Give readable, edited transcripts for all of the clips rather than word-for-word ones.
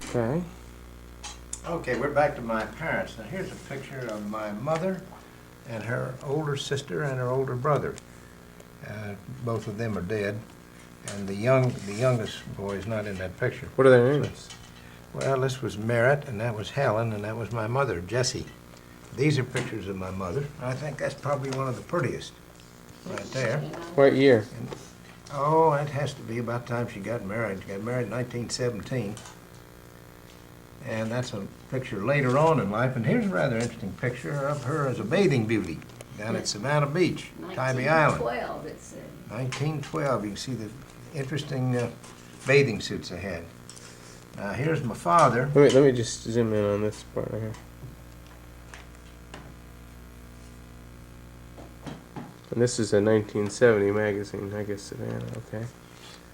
Okay. Okay, we're back to my parents. Now here's a picture of my mother and her older sister and her older brother. Both of them are dead, and the youngest boy is not in that picture. What are their names? Well, this was Merritt, and that was Helen, and that was my mother, Jessie. These are pictures of my mother. I think that's probably one of the prettiest, right there. What year? Oh, it has to be about the time she got married. She got married in 1917. And that's a picture later on in life. And here's a rather interesting picture of her as a bathing beauty down at Savannah Beach, Tybee Island. 1912, it said. 1912. You can see the interesting bathing suits they had. Now, here's my father. Let me just zoom in on this part right here. And this is a 1970 magazine, I guess, Savannah, okay.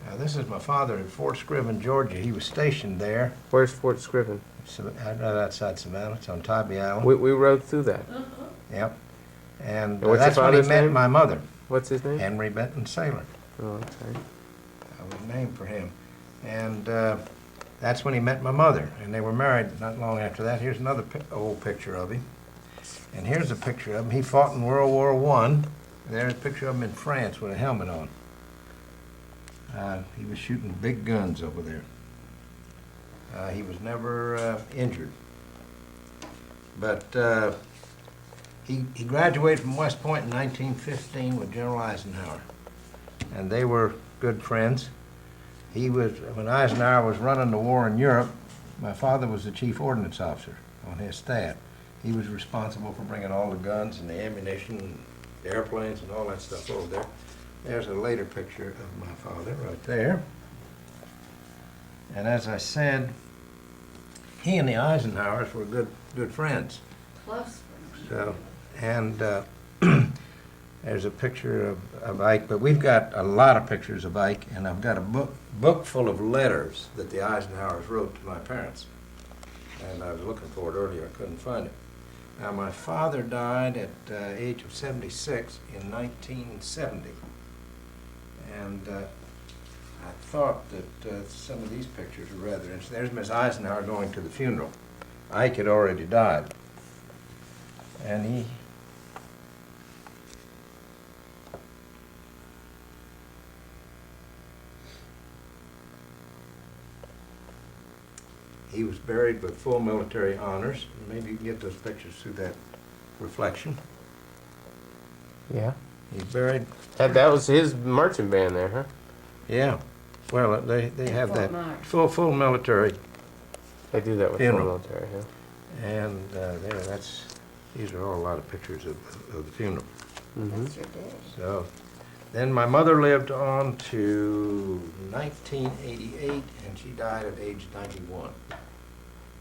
Now, this is my father in Fort Scriven, Georgia. He was stationed there. Where's Fort Scriven? Right outside Savannah. It's on Tybee Island. We rode through that. Yep. And what's that's your when he father's met name? my mother, What's his name? Henry Benton Sayler. Oh, okay. That was named for him. And that's when he met my mother. And they were married not long after that. Here's another old picture of him. And here's a picture of him. He fought in World War I. There's a picture of him in France with a helmet on. He was shooting big guns over there. He was never injured. But he graduated from West Point in 1915 with General Eisenhower. And they were good friends. When Eisenhower was running the war in Europe, my father was the chief ordnance officer on his staff. He was responsible for bringing all the guns and the ammunition and the airplanes and all that stuff over there. There's a later picture of my father right there. And as I said, he and the Eisenhowers were good friends. Close. So, and there's a picture of Ike, but we've got a lot of pictures of Ike, and I've got a book full of letters that the Eisenhowers wrote to my parents. And I was looking for it earlier, I couldn't find it. Now, my father died at the age of 76 in 1970. And I thought that some of these pictures were rather interesting. There's Miss Eisenhower going to the funeral. Ike had already died. And he was buried with full military honors. Maybe you can get those pictures through that reflection. Yeah. He's buried. That was his marching band there, huh? Yeah. Well, they have Fort that Myers. full military. They do that with the Funeral. military, huh? And these are all a lot of pictures of the funeral. Mm-hmm. That's your dad. So then my mother lived on to 1988, and she died at age 91.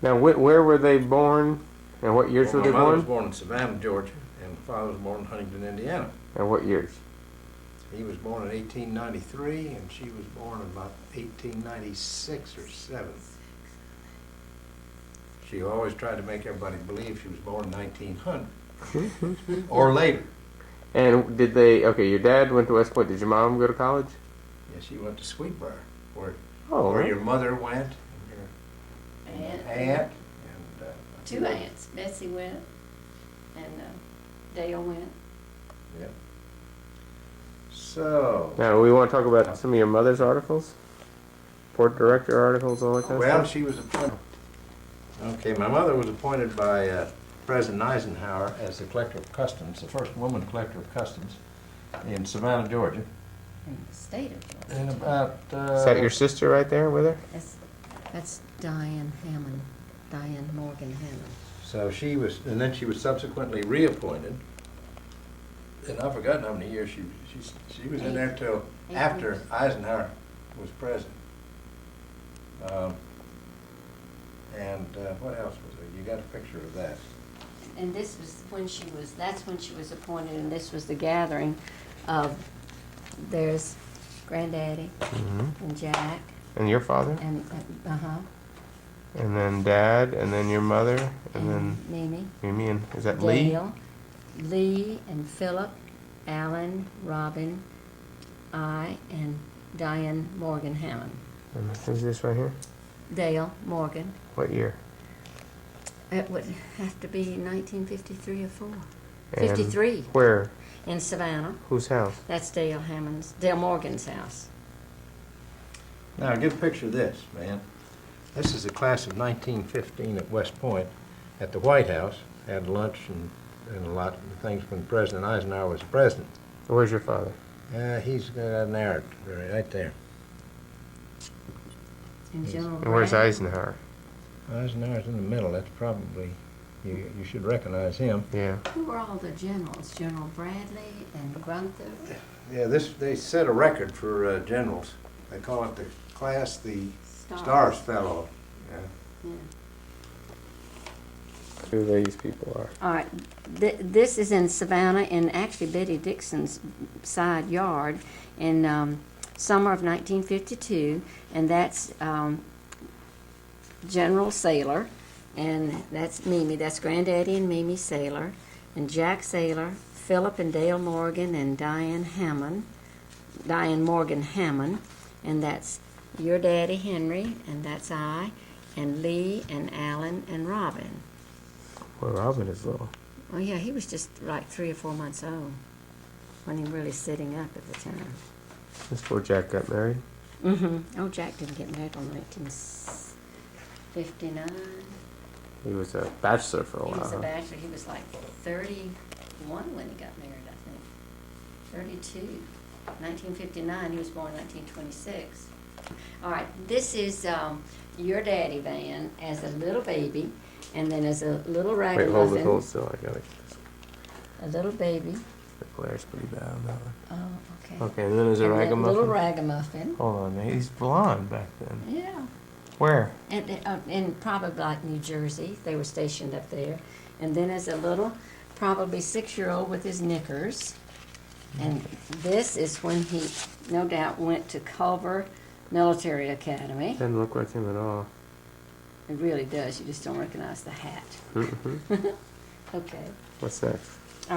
Now, where were they born, and what years Well, were they my mother born? was born in Savannah, Georgia, and my father was born in Huntington, Indiana. And what years? He was born in 1893, and she was born in about 1896 or 7. She always tried to make everybody believe she was born in 1900 or later. And did they? Okay, your dad went to West Point. Did your mom go to college? Yeah, she went to Sweetbriar, where Oh, your mother went, and your aunt, and Two aunts. Missy went, and Dale went. yeah. So, Now, we want to talk about some of your mother's articles, port director articles, all that kind of well, stuff. she was appointed. Okay, my mother was appointed by President Eisenhower as the collector of customs, the first woman collector of customs in Savannah, Georgia. In the state of Georgia. And about Is that your sister right there with her? That's Diane Hammond, Diane Morgan Hammond. so she was, and then she was subsequently reappointed. And I've forgotten how many years she was in there till after Eisenhower was president. And what else was there? You got a picture of that. And this was that's when she was appointed, and this was the gathering of, there's Granddaddy Mm-hmm. and Jack And your father? and, And then Dad, and then your mother, and then Mimi, Mimi, and is that Lee? Dale, Lee and Philip, Alan, Robin, I, and Diane Morgan Hammond. And who's this right here? Dale Morgan. What year? It would have to be 1953 or 4. And 53 Where? in Savannah. Whose house? That's Dale Morgan's house. Now, get a picture of this, man. This is the class of 1915 at West Point, at the White House. Had lunch and a lot of things when President Eisenhower was president. Where's your father? He's got an arrow right there. And General And where's Bragg. Eisenhower? Eisenhower's in the middle. That's probably, you should recognize him. Yeah. Who were all the generals? General Bradley and Grunther? Yeah, they set a record for generals. They call it the class the Stars Fellow. Yeah. Yeah. Who these people are? All right, this is in Savannah, in actually Betty Dixon's side yard in summer of 1952, and that's General Sayler, and that's Mimi. That's Granddaddy and Mimi Sayler, and Jack Sayler, Philip and Dale Morgan, and Diane Morgan Hammond, and that's your daddy Henry, and that's I, and Lee and Alan and Robin. Well, Robin is little. Oh yeah, he was just like 3 or 4 months old when he really sitting up at the time. That's before Jack got married. Mm-hmm. Oh, Jack didn't get married until 1959. He was a bachelor for a He while. was a huh? bachelor. He was like 31 when he got married, I think. 32. 1959. He was born in 1926. All right, this is your daddy Van as a little baby, and then as a little Wait, ragamuffin. hold still. I gotta get this. A little baby. The glare's pretty bad on that one. Oh, okay. Okay, and then there's a And then ragamuffin. little ragamuffin. Hold on, man. He's blonde back then. Yeah. Where? And in probably like New Jersey, they were stationed up there. And then as a little, probably 6-year-old with his knickers. And this is when he, no doubt, went to Culver Military Academy. Doesn't look like him at all. It really does. You just don't recognize the hat. Mhm. Okay. What's next?